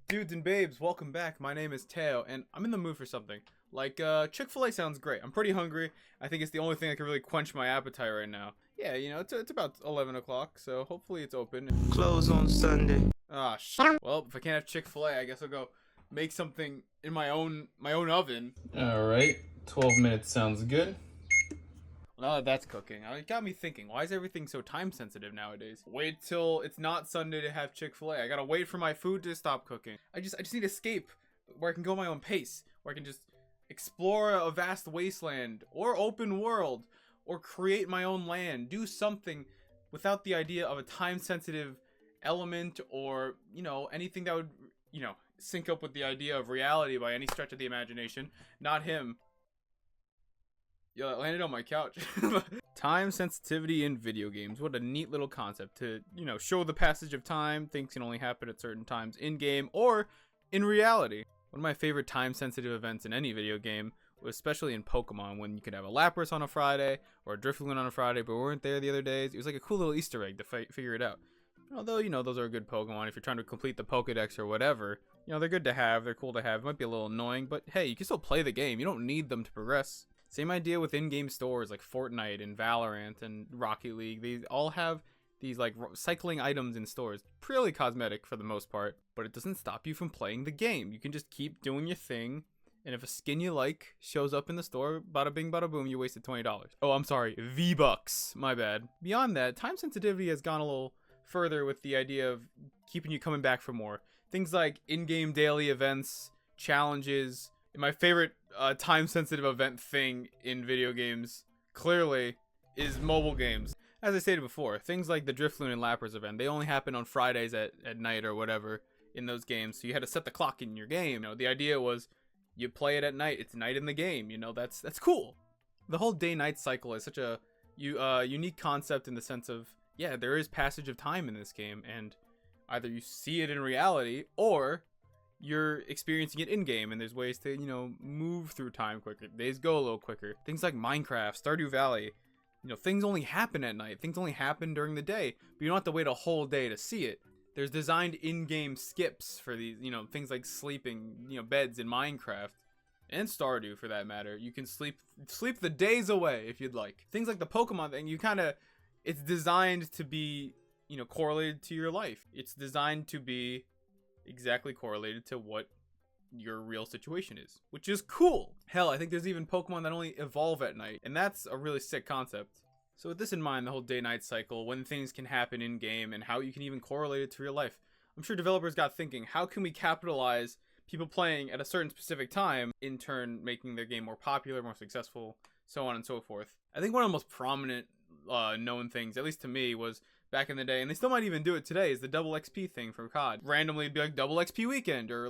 Dudes and babes, welcome back. My name is Teo, and I'm in the mood for something. Like, Chick-fil-A sounds great. I'm pretty hungry. I think it's the only thing that can really quench my appetite right now. Yeah, it's about 11 o'clock, so hopefully it's open. Close on Sunday. Ah, well, if I can't have Chick-fil-A, I guess I'll go make something in my own oven. Alright, 12 minutes sounds good. Well, now that that's cooking, it got me thinking, why is everything so time sensitive nowadays? Wait till it's not Sunday to have Chick-fil-A. I gotta wait for my food to stop cooking. I just need escape where I can go my own pace, where I can just explore a vast wasteland or open world or create my own land, do something without the idea of a time sensitive element or, anything that would, sync up with the idea of reality by any stretch of the imagination. Not him. Yo, that landed on my couch. Time sensitivity in video games. What a neat little concept to, show the passage of time. Things can only happen at certain times in game or in reality. One of my favorite time sensitive events in any video game was especially in Pokemon, when you could have a Lapras on a Friday or a Drifloon on a Friday, but we weren't there the other days. It was like a cool little Easter egg to figure it out. Although, those are good Pokemon if you're trying to complete the Pokedex or whatever. They're good to have, they're cool to have. It might be a little annoying, but hey, you can still play the game. You don't need them to progress. Same idea with in-game stores like Fortnite and Valorant and Rocket League. They all have these like cycling items in stores. Purely cosmetic for the most part, but it doesn't stop you from playing the game. You can just keep doing your thing, and if a skin you like shows up in the store, bada bing bada boom, you wasted $20. Oh, I'm sorry, V-Bucks. My bad. Beyond that, time sensitivity has gone a little further with the idea of keeping you coming back for more. Things like in-game daily events, challenges. My favorite time-sensitive event thing in video games, clearly, is mobile games. As I stated before, things like the Drifloon and Lapras event, they only happen on Fridays at night or whatever in those games, so you had to set the clock in your game. The idea was you play it at night, it's night in the game, that's cool. The whole day-night cycle is such a unique concept in the sense of, yeah, there is passage of time in this game, and either you see it in reality, or you're experiencing it in-game, and there's ways to, move through time quicker. Days go a little quicker. Things like Minecraft, Stardew Valley, things only happen at night. Things only happen during the day, but you don't have to wait a whole day to see it. There's designed in-game skips for these, things like sleeping, beds in Minecraft, and Stardew for that matter. You can sleep the days away if you'd like. Things like the Pokemon thing, it's designed to be, correlated to your life. It's designed to be exactly correlated to what your real situation is, which is cool. Hell, I think there's even Pokemon that only evolve at night, and that's a really sick concept. So with this in mind, the whole day-night cycle, when things can happen in-game, and how you can even correlate it to real life, I'm sure developers got thinking, how can we capitalize people playing at a certain specific time, in turn making their game more popular, more successful, so on and so forth. I think one of the most prominent known things, at least to me, was back in the day, and they still might even do it today, is the double XP thing from COD. Randomly it'd be like double XP weekend, or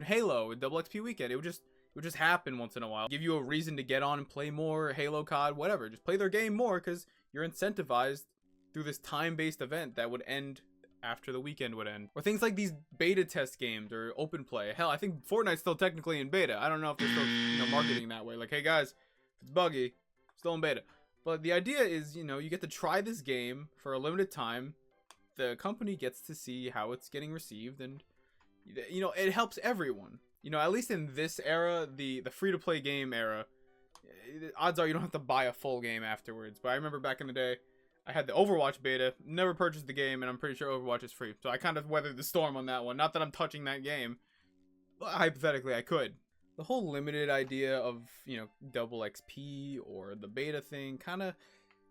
Halo, double XP weekend. It would just happen once in a while. Give you a reason to get on and play more Halo, COD, whatever. Just play their game more because you're incentivized through this time-based event that would end after the weekend would end. Or things like these beta test games or open play. Hell, I think Fortnite's still technically in beta. I don't know if they're still marketing that way. Like, hey guys, if it's buggy, still in beta. But the idea is, you get to try this game for a limited time. The company gets to see how it's getting received, and, it helps everyone. At least in this era, the free-to-play game era, odds are you don't have to buy a full game afterwards. But I remember back in the day, I had the Overwatch beta, never purchased the game, and I'm pretty sure Overwatch is free. So I kind of weathered the storm on that one. Not that I'm touching that game, but hypothetically I could. The whole limited idea of, double XP or the beta thing kind of,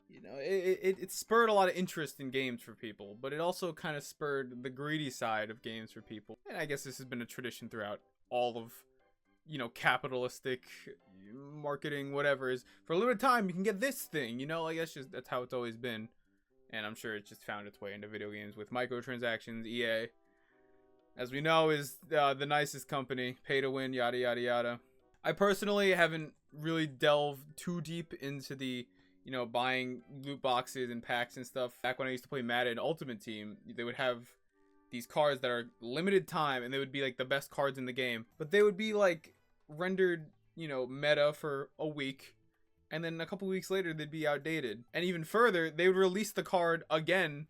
it spurred a lot of interest in games for people, but it also kind of spurred the greedy side of games for people. And I guess this has been a tradition throughout all of, capitalistic marketing, whatever, is for a limited time you can get this thing, that's how it's always been. And I'm sure it just found its way into video games with microtransactions. EA, as we know, is the nicest company, pay to win, yada yada yada. I personally haven't really delved too deep into the, buying loot boxes and packs and stuff. Back when I used to play Madden Ultimate Team, they would have these cards that are limited time, and they would be like the best cards in the game, but they would be like rendered, meta for a week, and then a couple weeks later they'd be outdated. And even further, they would release the card again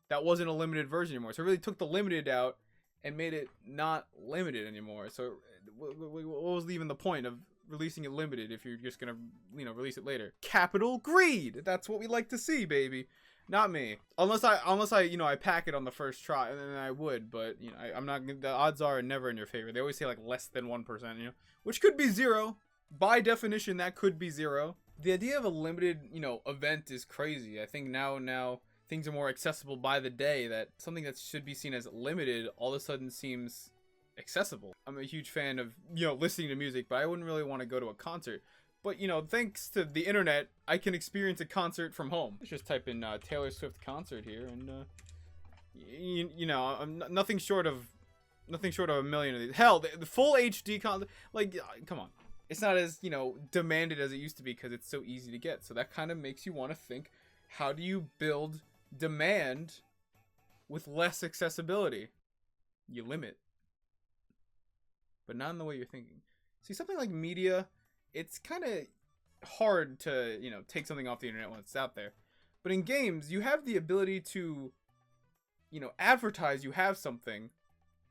that wasn't a limited version anymore. So it really took the limited out and made it not limited anymore. So what was even the point of releasing it limited if you're just gonna, you know, release it later? Capital greed. That's what we like to see, baby. Not me. Unless I, you know, I pack it on the first try, and then I would. But you know, I'm not. The odds are never in your favor. They always say like less than 1%, you know, which could be 0. By definition, that could be 0. The idea of a limited, you know, event is crazy. I think now things are more accessible by the day, that something that should be seen as limited all of a sudden seems accessible. I'm a huge fan of, you know, listening to music, but I wouldn't really want to go to a concert. But, you know, thanks to the internet, I can experience a concert from home. Let's just type in Taylor Swift concert here, and you know, I'm nothing short of a million of these. Hell, the full HD concert, like, come on. It's not as, you know, demanded as it used to be because it's so easy to get. So that kind of makes you want to think, how do you build demand with less accessibility? You limit. But not in the way you're thinking. See, something like media, it's kind of hard to, you know, take something off the internet when it's out there. But in games, you have the ability to, you know, advertise you have something,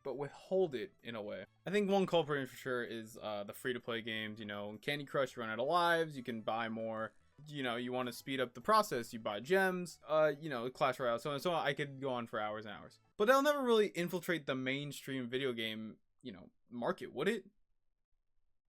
but withhold it in a way. I think one culprit for sure is the free-to-play games. You know, Candy Crush, you run out of lives, you can buy more. You know, you want to speed up the process, you buy gems. You know, Clash Royale, so on and so on. I could go on for hours and hours. But they'll never really infiltrate the mainstream video game, you know, market, would it?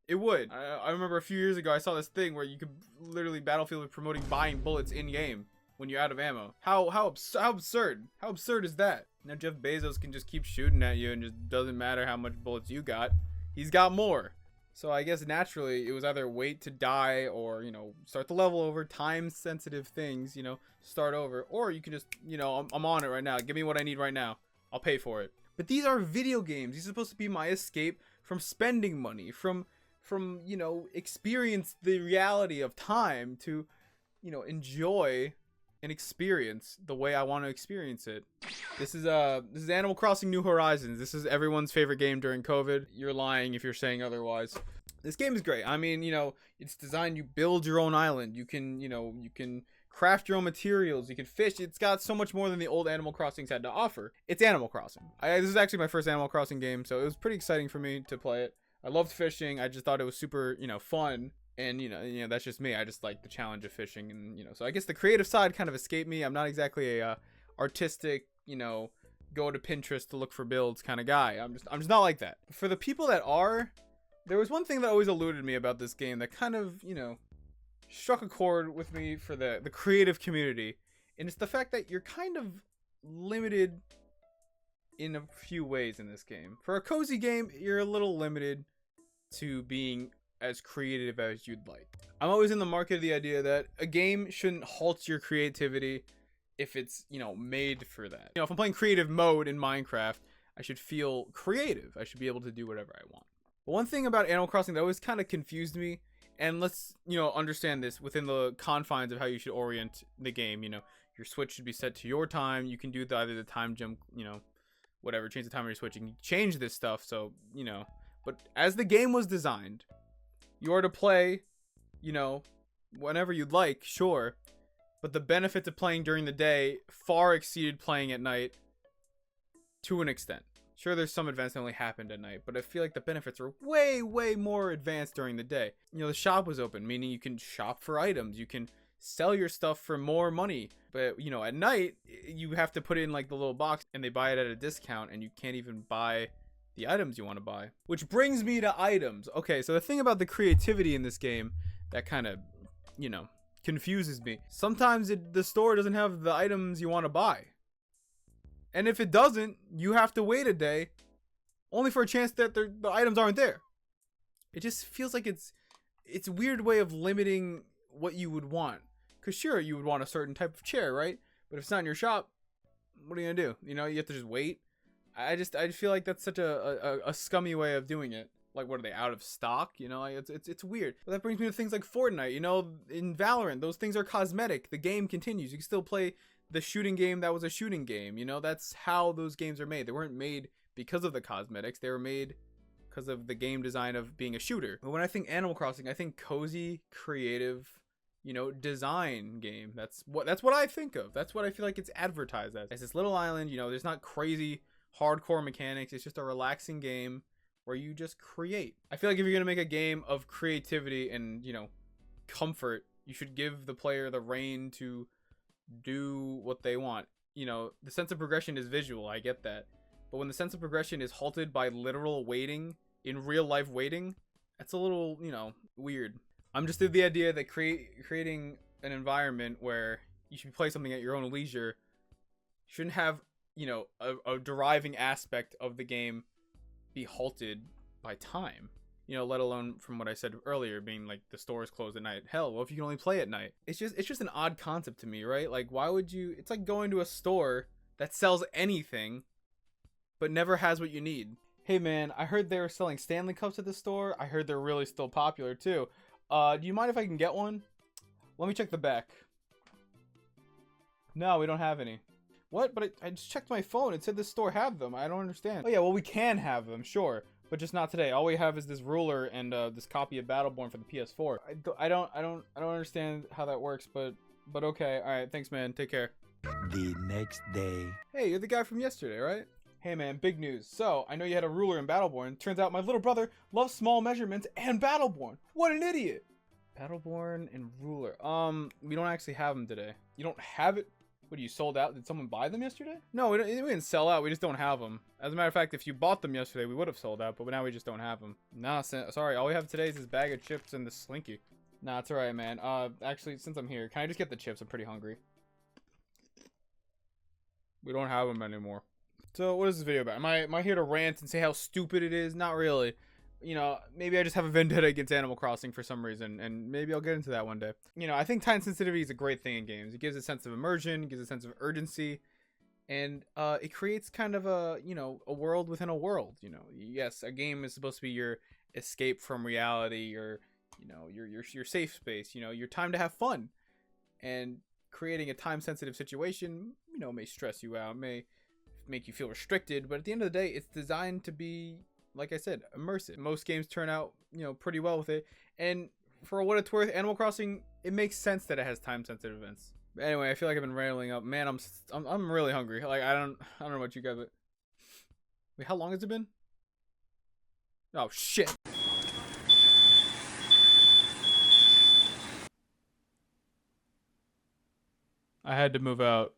It would. I remember a few years ago I saw this thing where you could literally, Battlefield was promoting buying bullets in-game when you're out of ammo. How absurd? How absurd is that? Now Jeff Bezos can just keep shooting at you and just doesn't matter how much bullets you got. He's got more. So I guess naturally it was either wait to die or, you know, start the level over, time sensitive things, you know, start over. Or you can just, you know, I'm on it right now. Give me what I need right now. I'll pay for it. But these are video games. These are supposed to be my escape from spending money, from you know, experience the reality of time, to, you know, enjoy and experience the way I want to experience it. This is Animal Crossing New Horizons. This is everyone's favorite game during COVID. You're lying if you're saying otherwise. This game is great. I mean, you know, it's designed, you build your own island. You can, you know, you can craft your own materials. You can fish. It's got so much more than the old Animal Crossings had to offer. It's Animal Crossing. This is actually my first Animal Crossing game, so it was pretty exciting for me to play it. I loved fishing. I just thought it was super, you know, fun. And, you know, that's just me. I just like the challenge of fishing. And, you know, so I guess the creative side kind of escaped me. I'm not exactly a artistic, you know, go to Pinterest to look for builds kind of guy. I'm just not like that. For the people that are, there was one thing that always eluded me about this game that kind of, you know, struck a chord with me for the creative community. And it's the fact that you're kind of limited in a few ways in this game. For a cozy game, you're a little limited to being as creative as you'd like. I'm always in the market of the idea that a game shouldn't halt your creativity if it's, you know, made for that. You know, if I'm playing creative mode in Minecraft, I should feel creative. I should be able to do whatever I want. But one thing about Animal Crossing that always kind of confused me, and let's, you know, understand this within the confines of how you should orient the game. You know, your switch should be set to your time. You can do either the time jump, you know, whatever, change the time of your switch. You can change this stuff, so, you know. But as the game was designed, you are to play, you know, whenever you'd like, sure. But the benefits of playing during the day far exceeded playing at night to an extent. Sure, there's some events that only happened at night, but I feel like the benefits are way, way more advanced during the day. You know, the shop was open, meaning you can shop for items. You can sell your stuff for more money. But, you know, at night, you have to put it in, like, the little box, and they buy it at a discount, and you can't even buy the items you want to buy. Which brings me to items. Okay, so the thing about the creativity in this game that kind of, you know, confuses me. Sometimes the store doesn't have the items you want to buy. And if it doesn't, you have to wait a day only for a chance that the items aren't there. It just feels like it's a weird way of limiting what you would want. Because sure, you would want a certain type of chair, right? But if it's not in your shop, what are you going to do? You know, you have to just wait. I feel like that's such a scummy way of doing it. Like, what are they, out of stock? You know, like, it's weird. But that brings me to things like Fortnite. You know, in Valorant, those things are cosmetic. The game continues. You can still play the shooting game that was a shooting game. You know, that's how those games are made. They weren't made because of the cosmetics. They were made because of the game design of being a shooter. But when I think Animal Crossing, I think cozy, creative, you know, design game. That's what I think of. That's what I feel like it's advertised as. It's this little island, you know, there's not crazy hardcore mechanics. It's just a relaxing game where you just create. I feel like if you're gonna make a game of creativity and, you know, comfort, you should give the player the reign to do what they want. You know, the sense of progression is visual, I get that. But when the sense of progression is halted by literal waiting, in real life waiting, that's a little, you know, weird. I'm just of the idea that creating an environment where you should play something at your own leisure shouldn't have, you know, a deriving aspect of the game be halted by time. You know, let alone from what I said earlier, being like the store is closed at night. Hell, well, if you can only play at night, it's just an odd concept to me, right? Like, why would you? It's like going to a store that sells anything, but never has what you need. Hey man, I heard they were selling Stanley Cups at the store. I heard they're really still popular too. Do you mind if I can get one? Let me check the back. No, we don't have any. What? But I just checked my phone. It said this store had them. I don't understand. Oh yeah, well we can have them, sure. But just not today. All we have is this ruler and this copy of Battleborn for the PS4. I don't understand how that works, but okay. All right, thanks, man. Take care. The next day. Hey, you're the guy from yesterday, right? Hey, man, big news. So I know you had a ruler in Battleborn. Turns out my little brother loves small measurements and Battleborn. What an idiot! Battleborn and ruler. We don't actually have them today. You don't have it? What, you sold out? Did someone buy them yesterday? No, we didn't sell out. We just don't have them. As a matter of fact, if you bought them yesterday, we would have sold out, but now we just don't have them. Nah, sorry. All we have today is this bag of chips and the Slinky. Nah, it's alright, man. Actually, since I'm here, can I just get the chips? I'm pretty hungry. We don't have them anymore. So, what is this video about? Am I here to rant and say how stupid it is? Not really. You know, maybe I just have a vendetta against Animal Crossing for some reason, and maybe I'll get into that one day. You know, I think time sensitivity is a great thing in games. It gives a sense of immersion, it gives a sense of urgency, and it creates kind of a, you know, a world within a world. You know, yes, a game is supposed to be your escape from reality, your, you know, your safe space, you know, your time to have fun. And creating a time-sensitive situation, you know, may stress you out, may make you feel restricted, but at the end of the day, it's designed to be, like I said, immersive. Most games turn out, you know, pretty well with it. And for what it's worth, Animal Crossing, it makes sense that it has time-sensitive events. But anyway, I feel like I've been rambling up. Man, I'm really hungry. Like I don't know about you guys, but wait, how long has it been? Oh shit. I had to move out.